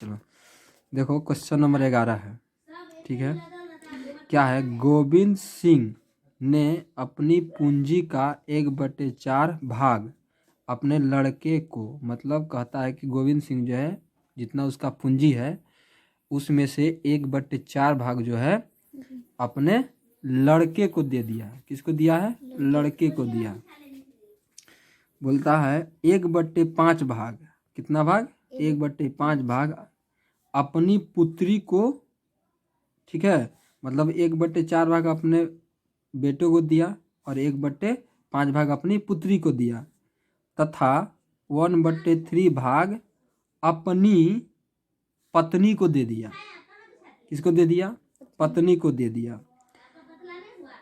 चलो देखो question number 11 है। ठीक है, क्या है? गोविंद सिंह ने अपनी पूंजी का 1/4 भाग अपने लड़के को, मतलब कहता है कि गोविंद सिंह जो है जितना उसका पूंजी है उसमें से 1/4 भाग जो है अपने लड़के को दे दिया है। किसको दिया है? लड़के को दिया। बोलता है 1/5 भाग। कितना भाग? 1/5 भाग अपनी पुत्री को, ठीक है, मतलब 1/4 भाग अपने बेटे को दिया और 1/5 भाग अपनी पुत्री को दिया, तथा 1/3 भाग अपनी पत्नी को दे दिया। किसको दे दिया? पत्नी को दे दिया।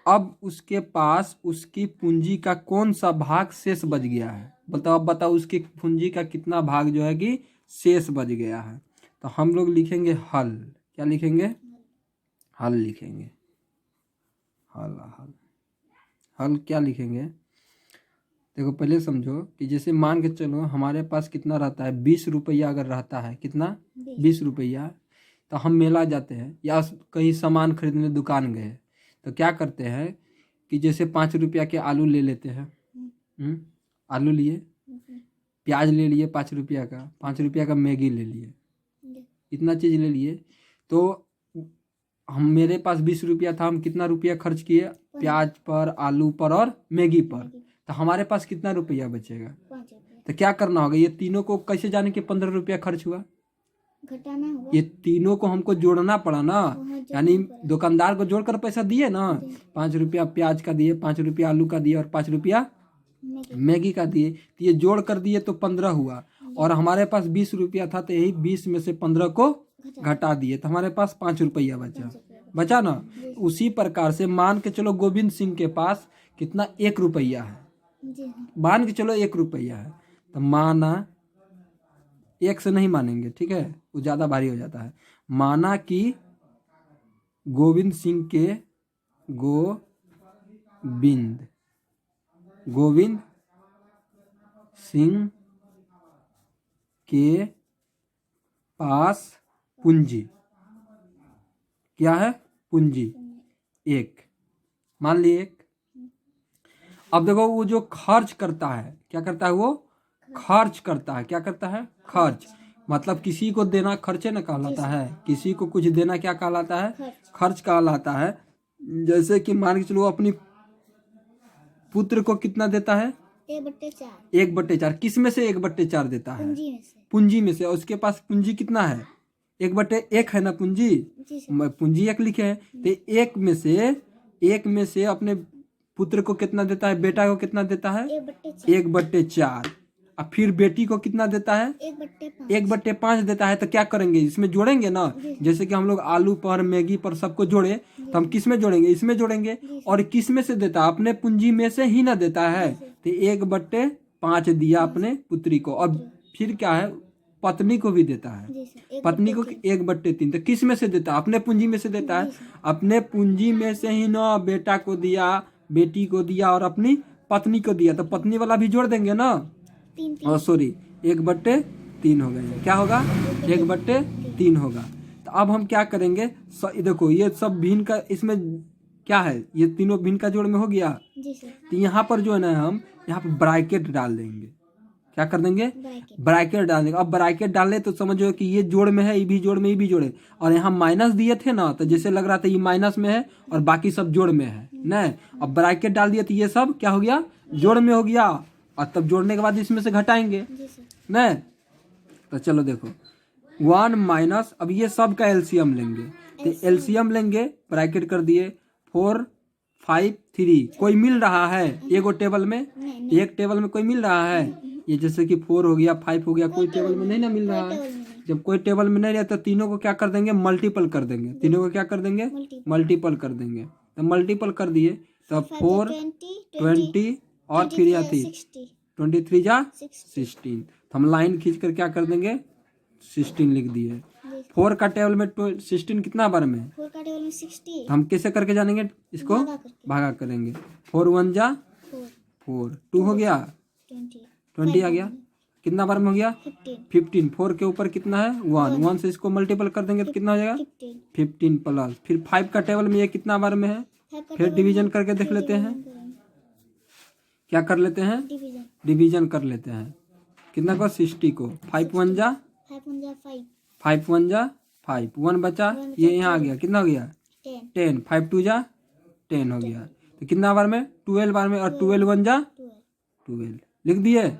अब उसके पास उसकी पूंजी का कौन सा भाग शेष बच गया है? बताओ, अब बताओ उसकी पूंजी का कितना भाग जो है कि शेष बच गया है। तो हम लोग लिखेंगे हल। क्या लिखेंगे? हल लिखेंगे। हल हल हल क्या लिखेंगे? देखो पहले समझो कि जैसे मान के चलो हमारे पास कितना रहता है, 20 रुपया अगर रहता है, कितना? 20 रुपया। तो हम मेला जाते हैं या कहीं सामान खरीदने दुकान गए तो क्या करते हैं कि जैसे 5 रुपया के आलू ले लेते हैं। आलू लिए, प्याज ले लिए 5 रुपया का, 5 रुपया का मैगी ले लिए, इतना चीज़ ले लिए। तो हम, मेरे पास 20 रुपया था, हम कितना रुपया खर्च किए? प्याज पर, आलू पर और मैगी पर। तो हमारे पास कितना रुपया बचेगा? तो क्या करना होगा? ये तीनों को कैसे जाने कि 15 रुपया खर्च हुआ? घटाना होगा। ये तीनों को हमको जोड़ना पड़ा ना, यानी दुकानदार को जोड़कर पैसा दिए ना। 5 रुपया प्याज का दिए, 5 रुपया आलू का दिए और 5 रुपया मैगी का दिए। तो ये जोड़ कर दिए तो 15 हुआ और हमारे पास 20 रुपया था, तो यही 20 में से 15 को घटा दिए तो हमारे पास 5 रुपया बचा ना। उसी प्रकार से मान के चलो गोविंद सिंह के पास कितना? 1 रुपया है। मान के चलो 1 रुपया है, तो माना 1 से नहीं मानेंगे, ठीक है, वो ज़्यादा भारी हो जाता है। माना कि गोविंद सिंह सिंह के पास पूंजी क्या है? पूंजी 1, मान लिए 1। अब देखो वो जो खर्च करता है, क्या करता है? वो खर्च करता है। क्या करता है? खर्च। मतलब किसी को देना खर्चे न कहलाता है, किसी को कुछ देना क्या कहलाता है? खर्च कहलाता है। जैसे कि मान के चलो अपनी पुत्र को कितना देता है? 1/4। 1/4। किस में से 1/4 देता है? पूंजी में से। और उसके पास पूंजी कितना है? 1/1 है ना पूंजी। पूंजी 1 लिखे हैं, तो 1 में से अपने पुत्र को कितना देता है? बेटा को कितना देता है? 1/4। और फिर बेटी को कितना देता है? 1/5 देता है। तो क्या करेंगे? इसमें जोड़ेंगे ना। जैसे कि हम लोग आलू पर, मैगी पर सबको जोड़े, तो हम किस में जोड़ेंगे? इसमें जोड़ेंगे। और किस में से देता है? अपने पूंजी में से ही ना देता है। तो 1/5 दिया अपने पुत्री को। अब फिर क्या है? पत्नी को भी देता है। पत्नी को 1/3। तो किस में से देता है? अपने पूंजी में से देता है। अपने पूंजी में से ही ना बेटा को दिया, बेटी को दिया और अपनी पत्नी को दिया। तो पत्नी वाला भी जोड़ देंगे ना। और सॉरी 1/3 हो गए। क्या होगा? 1/3 होगा। तो अब हम क्या करेंगे? देखो ये सब भिन्न का, इसमें क्या है? ये तीनों भिन्न का जोड़ में हो गया। तो यहाँ पर जो है ना, हम यहाँ पर ब्रैकेट डाल देंगे। क्या कर देंगे? ब्रैकेट डाल देंगे। अब ब्रैकेट डालने तो समझो कि ये जोड़ में है, ये भी जोड़ में, ये भी जोड़ है। और यहाँ माइनस दिए थे ना, तो जैसे लग रहा था ये माइनस में है और बाकी सब जोड़ में है नहीं। अब ब्रैकेट डाल दिए तो ये सब क्या हो गया? जोड़ में हो गया। और तब जोड़ने के बाद इसमें से घटाएंगे नहीं। तो चलो देखो 1 माइनस, अब ये सब का एलसीएम लेंगे। तो एलसीएम लेंगे, ब्रैकेट कर दिए 4 5 3। कोई मिल रहा है एगो टेबल में? एक टेबल में कोई मिल रहा है? ये जैसे कि 4 हो गया, 5 हो गया, कोई टेबल में नहीं ना मिल रहा है। जब कोई टेबल में नहीं रहता, तीनों को क्या कर देंगे? मल्टीपल कर देंगे। तीनों को क्या कर देंगे? मल्टीपल कर देंगे। तो मल्टीपल कर दिए तो 4 20 और फिर यहाँ थी 23 जा 16। तो हम लाइन खींच कर क्या कर देंगे? 16 लिख दिए। 4 का टेबल में 16 कितना बार में? 4 का टेबल में 60। हम कैसे करके जानेंगे? इसको भागा करेंगे। 4 1 जा 4, 2 हो गया, 20 आ गया। कितना बार में हो गया 15 15। 4 के ऊपर कितना है 1, 1 से इसको मल्टीपल कर देंगे तो कितना हो जाएगा 15 15 प्लस फिर 5 का टेबल में ये कितना बार में है, फिर डिवीजन करके देख लेते हैं। क्या कर लेते हैं, डिवीजन डिवीजन कर लेते हैं। कितना को 60 को 5 1 जा 5 1 जा 5, 1 बचा, ये यहाँ आ गया, कितना हो गया 10, 5 2 जा 10 हो गया। तो कितना बार में 12 बार में, और 12 1 जा 12 लिख दिए।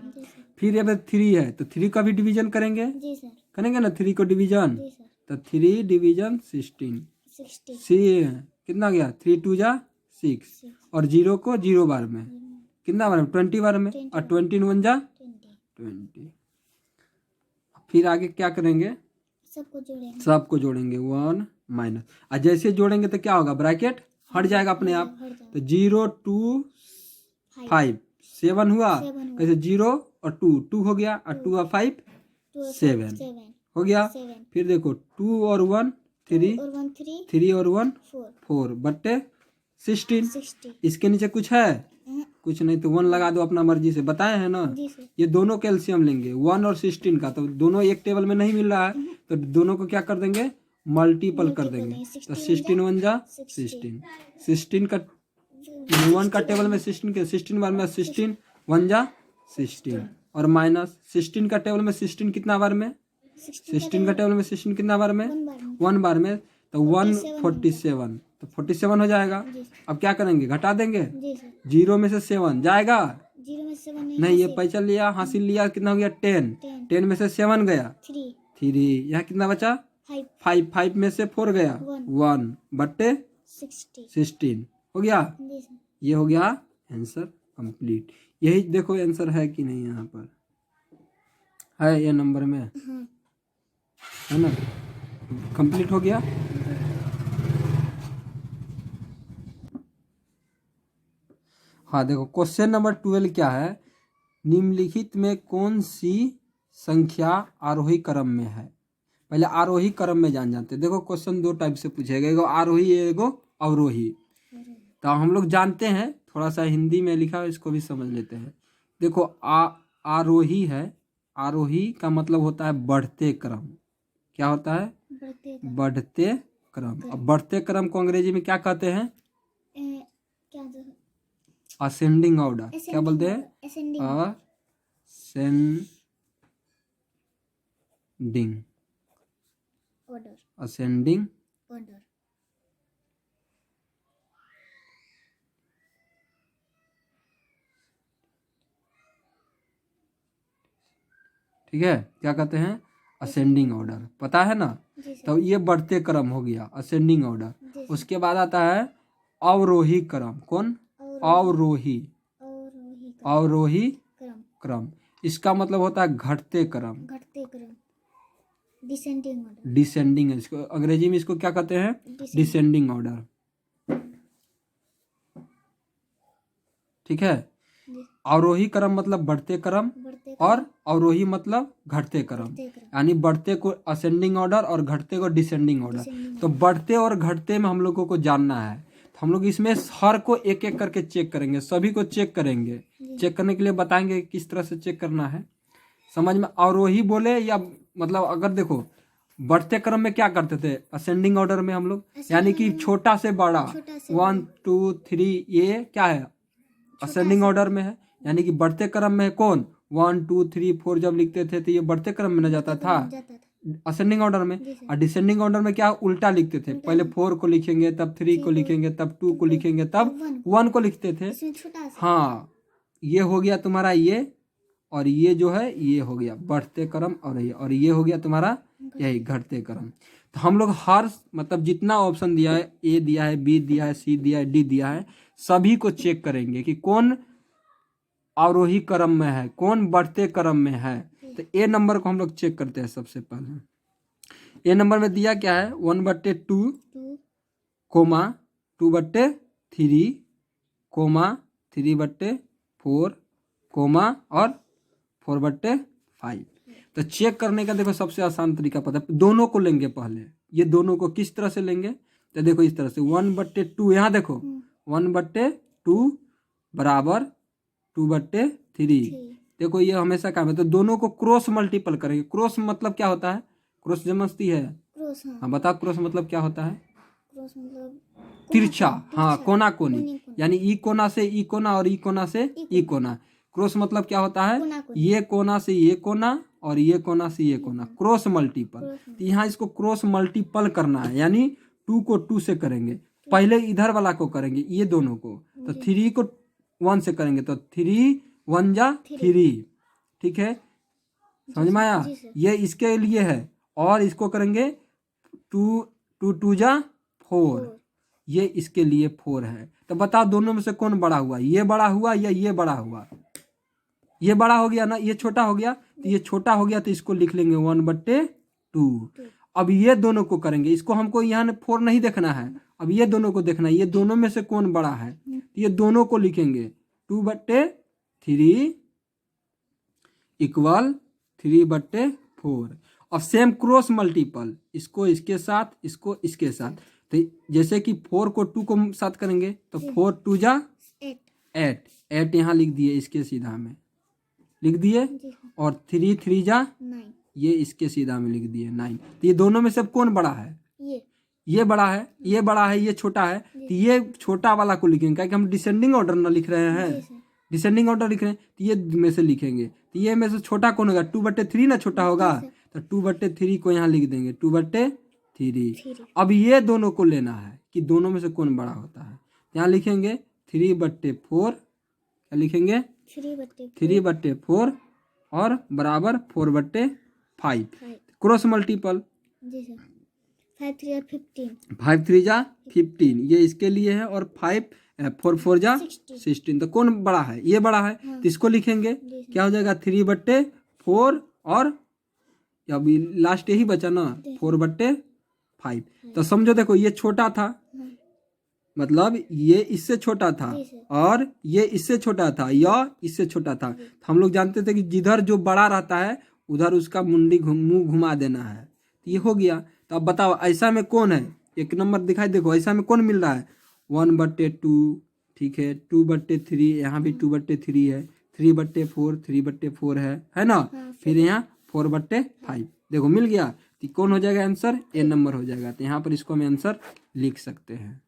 फिर अब 3 है तो 3 का भी डिवीजन करेंगे, जी सर करेंगे ना 3 को डिवीजन, जी सर तो 3 डिवीजन 16 कितना गया 3 2 जा 6, और 0 को 0 बार में, कितना बार में 20 बार में, और 20 1 जा 20। फिर आगे क्या करेंगे, सबको जोड़ेंगे 1 माइनस, और जैसे जोड़ेंगे तो क्या होगा ब्रैकेट हट जाएगा अपने आप। तो 0 2 5 7 हुआ, कैसे 0 और 2 हो गया, और 2 और 5 7 हो गया। फिर देखो 2 और 1 3, 3 और 1 4 बट्टे 16। इसके नीचे कुछ है, कुछ नहीं, तो 1 लगा दो अपना मर्जी से, बताए हैं ना। ये दोनों कैल्शियम लेंगे 1 और 16 का, तो दोनों एक टेबल में नहीं मिल रहा है, तो दोनों को क्या कर देंगे मल्टीपल कर देंगे। तो 16 1 जा 16, 16 का 1 का टेबल में 16 के 16 बार में 16 1 जा 16, और माइनस 16 का टेबल में 16 कितना बार में, 16 का टेबल में 16 कितना बार में 1 बार में, तो 147, तो 47 हो जाएगा। अब क्या करेंगे घटा देंगे, 0 में से 7 जाएगा, 0 में 7 नहीं ये पैसा लिया हासिल लिया, कितना हो गया 10, 10 में से 7 गया 3, यहाँ कितना बचा 5, 5 में से 4 गया 1 बट्टे 16 हो गया। ये हो गया आंसर कंप्लीट। यही देखो आंसर है कि नहीं, यहाँ पर है ये नंबर में, है ना, कंप्लीट हो गया। हाँ देखो क्वेश्चन नंबर 12 क्या है, निम्नलिखित में कौन सी संख्या आरोही क्रम में है। पहले आरोही क्रम में जान जाते हैं। देखो क्वेश्चन 2 टाइप से पूछेगा, एगो आरोही एगो अवरोही। तो हम लोग जानते हैं, थोड़ा सा हिंदी में लिखा है इसको भी समझ लेते हैं। देखो आरोही है, आरोही का मतलब होता है बढ़ते क्रम। क्या होता है बढ़ते क्रम। अब बढ़ते क्रम को अंग्रेजी में क्या कहते हैं, असेंडिंग ऑर्डर। क्या बोलते हैं असेंडिंग ऑर्डर, असेंडिंग ऑर्डर। ठीक है, क्या कहते हैं असेंडिंग ऑर्डर, पता है ना। तो ये बढ़ते क्रम हो गया असेंडिंग ऑर्डर। उसके बाद आता है अवरोही क्रम। कौन अवरोही, अवरोही क्रम। इसका मतलब होता है घटते क्रम, डिसेंडिंग ऑर्डर, डिसेंडिंग है इसको अंग्रेजी में, इसको क्या कहते हैं डिसेंडिंग ऑर्डर। ठीक है, अवरोही क्रम मतलब बढ़ते क्रम, और अवरोही मतलब घटते क्रम, यानी बढ़ते को असेंडिंग ऑर्डर और घटते को डिसेंडिंग ऑर्डर। तो बढ़ते और घटते में हम लोगों को जानना है, तो हम लोग इसमें हर को एक एक करके चेक करेंगे, सभी को चेक करेंगे। चेक करने के लिए बताएंगे किस तरह से चेक करना है, समझ में। अवरोही बोले या मतलब अगर देखो बढ़ते क्रम में क्या करते थे असेंडिंग ऑर्डर में हम लोग, यानी कि छोटा से बड़ा 1 2 3 ये क्या है असेंडिंग ऑर्डर में है, यानी कि बढ़ते क्रम में कौन 1 2 3 4 जब लिखते थे तो ये बढ़ते क्रम में न जाता था असेंडिंग ऑर्डर में। और डिसेंडिंग ऑर्डर में क्या उल्टा लिखते थे, पहले 4 को लिखेंगे तब 3 को लिखेंगे तब 2 को लिखेंगे तब 1 को लिखते थे। हाँ ये हो गया तुम्हारा ये, और ये जो है ये हो गया बढ़ते क्रम, और ये हो गया तुम्हारा यही घटते क्रम। तो हम लोग हर मतलब जितना ऑप्शन दिया है, ए दिया है, बी दिया है, सी दिया है, डी दिया है, सभी को चेक करेंगे कि कौन आरोही क्रम में है, कौन बढ़ते क्रम में है। तो ए नंबर को हम लोग चेक करते हैं सबसे पहले। ए नंबर में दिया क्या है 1/2 कोमा 2/3 कोमा 3/4 कोमा और 4/5। तो चेक करने का देखो सबसे आसान तरीका पता है, दोनों को लेंगे पहले। ये दोनों को किस तरह से लेंगे, तो देखो इस तरह से 1/2, यहाँ देखो 1/2 बराबर 2/3, देखो ये हमेशा काम है, तो दोनों को क्रॉस मल्टीपल करेंगे। क्रॉस मतलब क्या होता है? क्रॉस समझती है? क्रॉस, हाँ। हाँ बताओ, क्रॉस मतलब क्या होता है? क्रॉस मतलब तिरछा, हाँ, कोना कोनी कोनी, कोनी। यानी ई कोना से ई कोना और ई कोना से ई कोना। क्रॉस मतलब क्या होता है? कोना कोनी। ये कोना से ये कोना और ये कोना से ये कोना, क्रॉस मल्टीपल। तो यहाँ इसको क्रॉस मल्टीपल करना है, यानी 2 को 2 से करेंगे। पहले इधर वाला को करेंगे, ये दोनों को, तो 3 को 1 से करेंगे, तो 3 1 जा 3, ठीक है, समझ में आया? ये इसके लिए है। और इसको करेंगे 2 2 2 जा 4, ये इसके लिए 4 है। तो बताओ दोनों में से कौन बड़ा हुआ? ये बड़ा हुआ या ये बड़ा हुआ? ये बड़ा हो गया ना, ये छोटा हो गया, तो ये छोटा हो गया, तो इसको लिख लेंगे 1/2। अब ये दोनों को करेंगे, इसको हमको यहाँ 4 नहीं देखना है, अब ये दोनों को देखना है, ये दोनों में से कौन बड़ा है, तो ये दोनों को लिखेंगे 2/3 इक्वल 3/4। अब सेम क्रॉस मल्टीपल, इसको इसके साथ, इसको इसके साथ। तो जैसे कि 4 को 2 को साथ करेंगे, तो 4 2 जा 8 यहाँ लिख दिए, इसके सीधा में लिख दिए, और 3 3 जा 9, ये इसके सीधा में लिख दिए 9। तो ये दोनों में से कौन बड़ा है? ये बड़ा है, ये बड़ा है, ये छोटा है, तो ये छोटा वाला को लिखेंगे, क्योंकि हम डिसेंडिंग ऑर्डर ना लिख रहे हैं, डिसेंडिंग ऑर्डर लिख रहे हैं, तो ये में से लिखेंगे। तो ये में से छोटा कौन होगा? 2/3 ना छोटा होगा, तो 2/3 को यहाँ लिख देंगे 2/3। अब ये दोनों को लेना है कि दोनों में से कौन बड़ा होता है, यहाँ लिखेंगे 3/4, क्या लिखेंगे? 3/4 और बराबर 4/5। क्रॉस मल्टीपल 5 3 और 15, 5 3 जा 15, ये इसके लिए है, और 4 4 जा 16। तो कौन बड़ा है? ये बड़ा है, तो इसको लिखेंगे, क्या हो जाएगा? 3/4 और अभी लास्ट यही बचा ना 4/5। तो समझो, देखो ये छोटा था, मतलब ये इससे छोटा था, और ये इससे छोटा था, या इससे छोटा था। तो हम लोग जानते थे कि जिधर जो बड़ा रहता है उधर उसका मुंह घुमा देना है, तो ये हो गया। तो अब बताओ ऐसा में कौन है? एक नंबर दिखाई, देखो ऐसा में कौन मिल रहा है? 1/2, ठीक है, 2/3, यहाँ भी 2/3 है, 3/4 है ना, फिर यहाँ 4/5, देखो मिल गया। तो कौन हो जाएगा आंसर? ए नंबर हो जाएगा। तो यहाँ पर इसको हम आंसर लिख सकते हैं,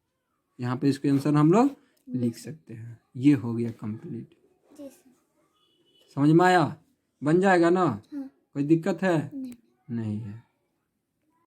यहाँ पर इसको आंसर हम लोग लिख सकते हैं। ये हो गया कंप्लीट, समझ में आया? बन जाएगा ना? कोई दिक्कत है? नहीं है।